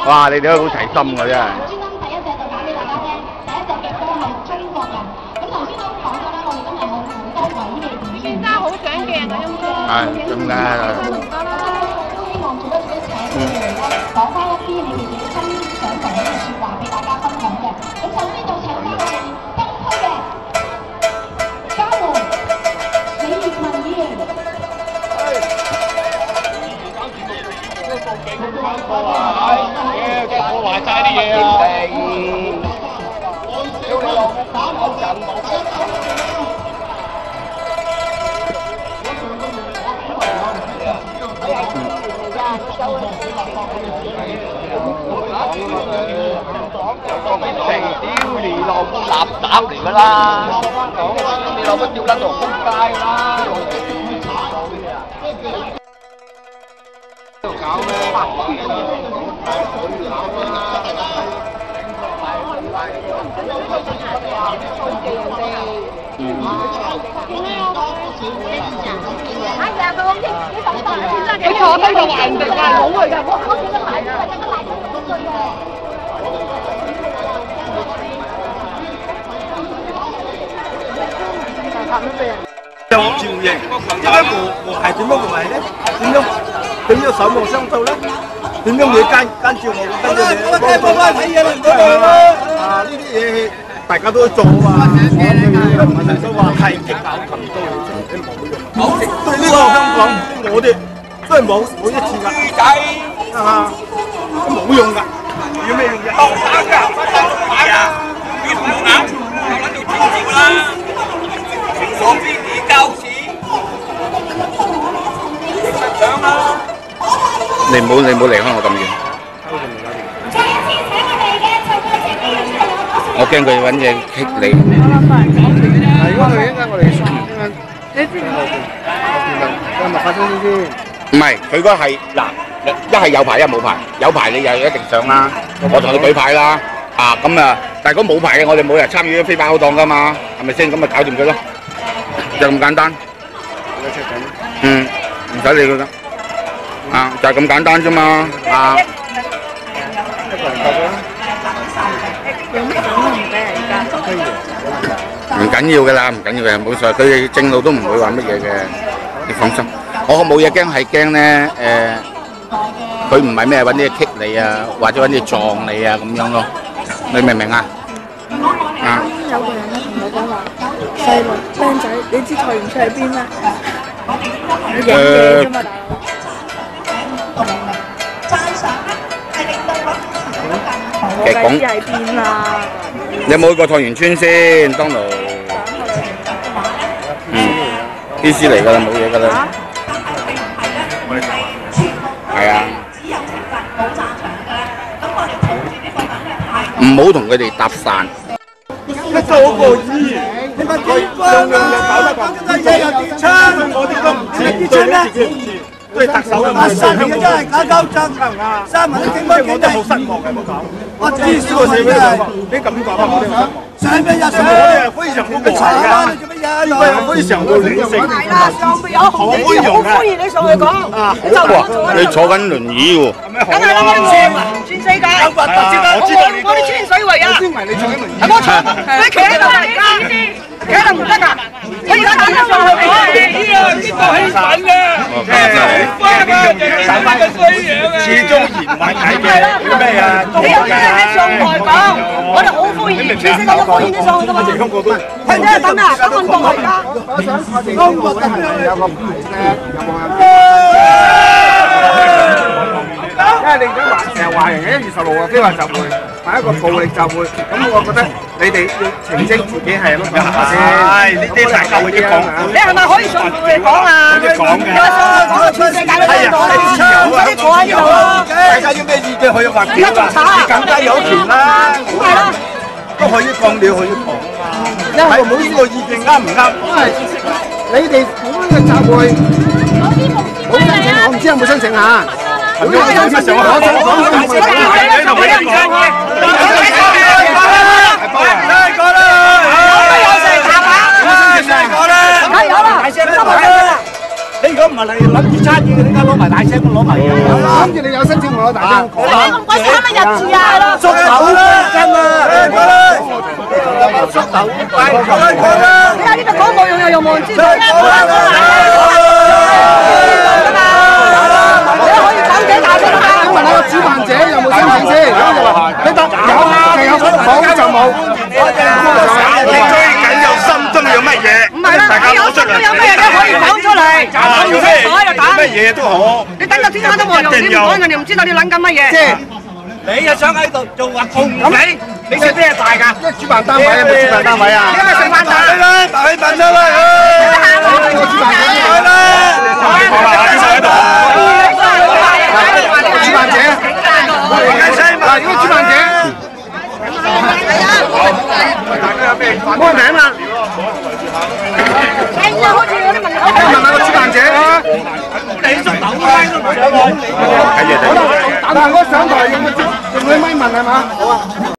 哇！你哋都好齊心㗎真係。專登第一隻就講俾大家聽，第一隻嘅歌係中國人。咁頭先都講咗啦，我哋今日有好多位嘅演員。先生好想鏡啊，陰公。係咁嘅。都希望做得做得請你哋嚟咧，講翻一啲你哋自己親想講嘅説話俾大家分享嘅。咁首先就請翻我哋東區嘅嘉禾李業文議員。我話齋啲嘢啊！叫你落打冇人落成屌你落垃圾嚟㗎啦！你落乜吊撚落公街啦！搞咩？佢坐低就話人哋話佬嚟㗎，我見得買㗎，有得買都唔對嘅。有照應，因為和係點樣和係咧？點樣守望相助咧？點樣嘢跟照我，跟住你。我聽翻睇嘢啦，唔該。啊，呢啲嘢大家都做啊。我哋都話太極咬琴都冇用。對呢個香港，我哋都係冇一次㗎。仔係嘛？都冇用㗎。有咩用啫？當打㗎，係啊！邊度冇啱？有撚到天照啦！我邊你交錢？上啦！你唔好離開我咁遠。我驚佢揾嘢棘你。係如果佢應該我哋你知後邊咪發生呢啲？唔係，佢嗰係嗱，一係有牌，一冇牌。有牌你就一定上啦，我同你舉牌啦。啊咁啊，但係如果冇牌嘅，我哋冇人參與非法勾當㗎嘛，係咪先？咁咪搞掂佢咯，就咁簡單。嗯，唔使理佢啦。啊，就係咁簡單啫嘛。啊。有乜獎都唔俾人家。唔緊要㗎啦，唔緊要嘅，冇錯。佢哋正路都唔會話乜嘢嘅，你放心。我冇嘢驚，係驚咧佢唔係咩揾啲嘢棘你啊，或者揾啲撞你啊咁樣咯。你明唔明啊？啊！有個人咧同我講話，細路僆仔，你知財源出喺邊咩？你影嘢啫嘛，大佬。我梗知喺邊啦。你有冇去過菜園村先？當勞。DC 嚟㗎啦，冇嘢㗎啦。係啊。唔好同佢哋搭訕。一做個議員，你問點樣啊？講緊嘢又跌槍，我哋都唔知，跌槍咩？對特首嘅問題，香港真係搞交爭，新聞啲警方我都好失望嘅，唔好講。我知呢個社會上，你咁講啊，我哋上邊日常我哋係非常好和諧㗎，應該係非常嘅理性，好寬容嘅。歡迎你上去講，你坐緊輪椅喎。梗係啦，全世界，我哋天水圍啊！我坐，你企喺度啊！而家企喺度唔得㗎，我而家打咗上去講，呢個興奮啊！始終言話睇嘅咩啊？你有咩喺上台講？我哋好歡迎，全世界都歡迎你上去㗎嘛！聽唔聽得等啊？等運動嚟㗎。中國都係有個牌嘅，有冇啊？因為你而家話成日話人1月16號非法集會係一個暴力集會，咁我覺得你哋要澄清自己係乜嘢先。係呢啲大家會講。你係咪可以上台講啊？可以講嘅。有上台講到全世界都聽到啦，快啲坐喺度咯。大家要咩意見可以發表啊？你更加有權啦。係啦。都可以講，你可以講啊嘛。睇冇呢個意見啱唔啱？因為你哋咁樣嘅集會冇申請，我唔知有冇申請嚇。有咩上去？講你如果唔係嚟諗住參與嘅，點解攞埋大聲攞埋嘢？諗住你有申請我攞大聲講。咁鬼慘乜日子啊？縮頭啦，真啊！縮頭，快講啦！你喺呢度講冇用又冇人知道。問下個主辦者有冇申請先？你答有冇就冇。你最緊要心中有乜嘢？唔係啦，你有心都有咩嘢可以講出嚟？講唔清楚就打。乜嘢都好。你等到天黑都冇用，你唔講人哋唔知道你諗緊乜嘢。即係你又想喺度做話紅你食咩大㗎？主辦單位有冇主辦單位啊？你係咪食飯大？大氣飯得啦！